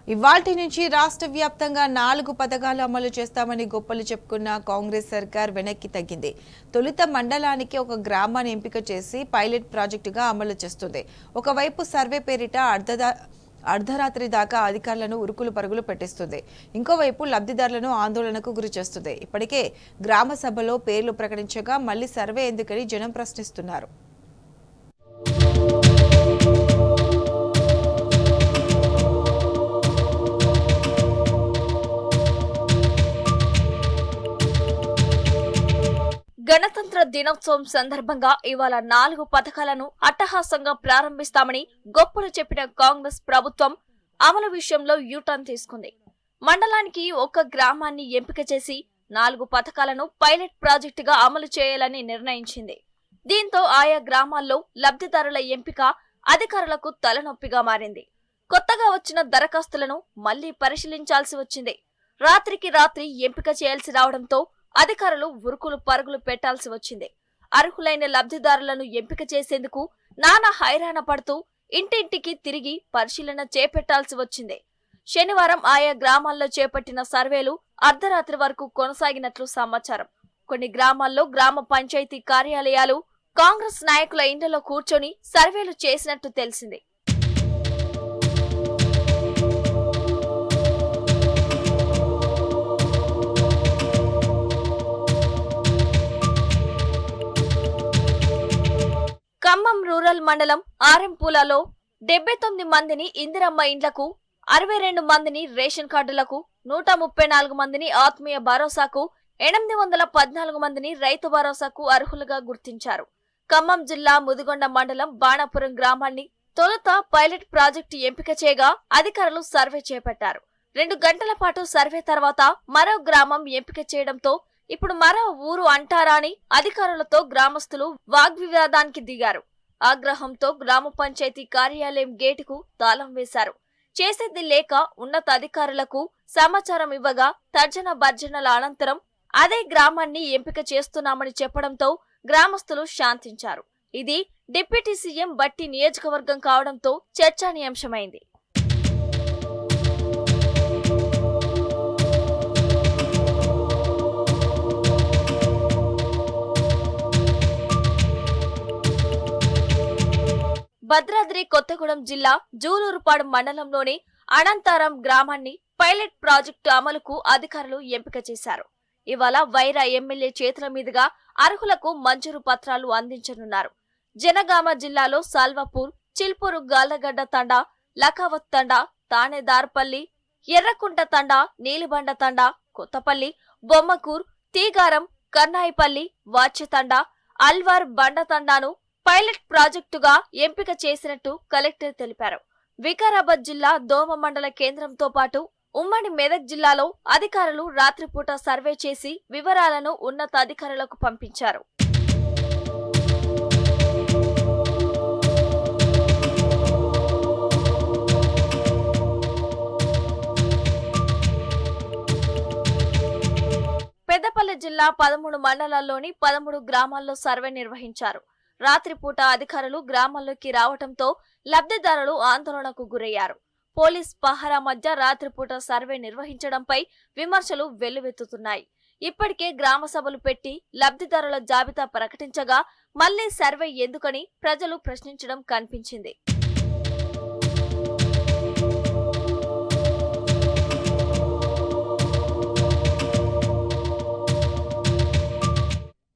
ఇవాల్టి నుంచి రాష్ట్ర వ్యాప్తంగా 4 పథకాలు అమలు చేస్తామని గొప్పలు చెప్పుకున్న కాంగ్రెస్ సర్కార్ వెనక్కి తగ్గింది. తొలుత మండలానికి ఒక గ్రామాన్ని ఎంపిక చేసి పైలట్ ప్రాజెక్టుగా అమలు చేస్తుంది. ఒకవైపు సర్వే పేరిట అర్ధరాత్రి దాకా అధికారులను ఉరుకులు పరుగులు పెట్టిస్తుంది. ఇంకోవైపు లబ్ధిదారులను ఆందోళనకు గురి చేస్తుంది. ఇప్పటికే గ్రామ సభలో పేర్లు ప్రకటించగా మళ్లీ సర్వే ఎందుకని జనం ప్రశ్నిస్తున్నారు. గణతంత్ర దినోత్సవం సందర్భంగా ఇవాళ 4 పథకాలను అట్టహాసంగా ప్రారంభిస్తామని గొప్పలు చెప్పిన కాంగ్రెస్ ప్రభుత్వం అమలు విషయంలో యూటర్న్ తీసుకుంది. మండలానికి ఒక గ్రామాన్ని ఎంపిక చేసి 4 పథకాలను పైలట్ ప్రాజెక్టుగా అమలు చేయాలని నిర్ణయించింది. దీంతో ఆయా గ్రామాల్లో లబ్ధిదారుల ఎంపిక అధికారులకు తలనొప్పిగా మారింది. కొత్తగా వచ్చిన దరఖాస్తులను మళ్లీ పరిశీలించాల్సి వచ్చింది. రాత్రికి రాత్రి ఎంపిక చేయాల్సి రావడంతో అధికారులు ఉరుకులు పరుగులు పెట్టాల్సి వచ్చింది. అర్హులైన లబ్ధిదారులను ఎంపిక చేసేందుకు నానా హైరాణ పడుతూ ఇంటింటికి తిరిగి పరిశీలన చేపట్టాల్సి వచ్చింది. శనివారం ఆయా గ్రామాల్లో చేపట్టిన సర్వేలు అర్ధరాత్రి వరకు కొనసాగినట్లు సమాచారం. కొన్ని గ్రామాల్లో గ్రామ పంచాయతీ కార్యాలయాలు కాంగ్రెస్ నాయకుల ఇండ్లలో కూర్చొని సర్వేలు చేసినట్టు తెలిసింది. ఖమ్మం రూరల్ మండలం ఆరెంపూలలో 79 మందిని ఇందిరమ్మ ఇండ్లకు, 62 మందిని రేషన్ కార్డులకు, 134 మందిని ఆత్మీయ భరోసాకు, 814 మందిని రైతు భరోసాకు అర్హులుగా గుర్తించారు. ఖమ్మం జిల్లా ముదిగొండ మండలం బాణాపురం గ్రామాన్ని తొలుత పైలట్ ప్రాజెక్టు ఎంపిక చేయగా అధికారులు సర్వే చేపట్టారు. 2 గంటల పాటు సర్వే తర్వాత మరో గ్రామం ఎంపిక చేయడంతో ఇప్పుడు మరో ఊరు అంటారా అని అధికారులతో గ్రామస్తులు వాగ్వివాదానికి దిగారు. ఆగ్రహంతో గ్రామ పంచాయతీ కార్యాలయం గేటుకు తాళం వేశారు. చేసేది లేక ఉన్నత అధికారులకు సమాచారం ఇవ్వగా తర్జన భర్జనల అనంతరం అదే గ్రామాన్ని ఎంపిక చేస్తున్నామని చెప్పడంతో గ్రామస్తులు శాంతించారు. ఇది డిప్యూటీ సీఎం బట్టి నియోజకవర్గం కావడంతో చర్చానీయాంశమైంది. భద్రాద్రి కొత్తగూడెం జిల్లా జూలూరుపాడు మండలంలోని అనంతారం గ్రామాన్ని పైలట్ ప్రాజెక్టు అమలుకు అధికారులు ఎంపిక చేశారు. ఇవాళ వైరా ఎమ్మెల్యే చేతుల మీదుగా అర్హులకు మంజూరు పత్రాలు అందించనున్నారు. జనగామ జిల్లాలో సాల్వాపూర్, చిల్పూరు, గాళ్లగడ్డ తండా, లకావత్ తండా, తానేదార్పల్లి, ఎర్రకుంట తండా, నీలిబండ తండా, కొత్తపల్లి, బొమ్మకూర్, తీగారం, కన్నాయిపల్లి, వాచ్యతండా, అల్వార్ బండ తండాను పైలట్ ప్రాజెక్టుగా ఎంపిక చేసినట్టు కలెక్టర్ తెలిపారు. వికారాబాద్ జిల్లా దోమ మండల కేంద్రంతో పాటు ఉమ్మడి మెదక్ జిల్లాలో అధికారులు రాత్రిపూట సర్వే చేసి వివరాలను ఉన్నత అధికారులకు పంపించారు. పెద్దపల్లి జిల్లా 13 మండలాల్లోని 13 గ్రామాల్లో సర్వే నిర్వహించారు. రాత్రిపూట అధికారులు గ్రామాల్లోకి రావడంతో లబ్ధిదారులు ఆందోళనకు గురయ్యారు. పోలీస్ పహరా మధ్య రాత్రిపూట సర్వే నిర్వహించడంపై విమర్శలు వెల్లువెత్తుతున్నాయి. ఇప్పటికే గ్రామ సభలు పెట్టి లబ్ధిదారుల జాబితా ప్రకటించగా మళ్లీ సర్వే ఎందుకని ప్రజలు ప్రశ్నించడం కనిపించింది.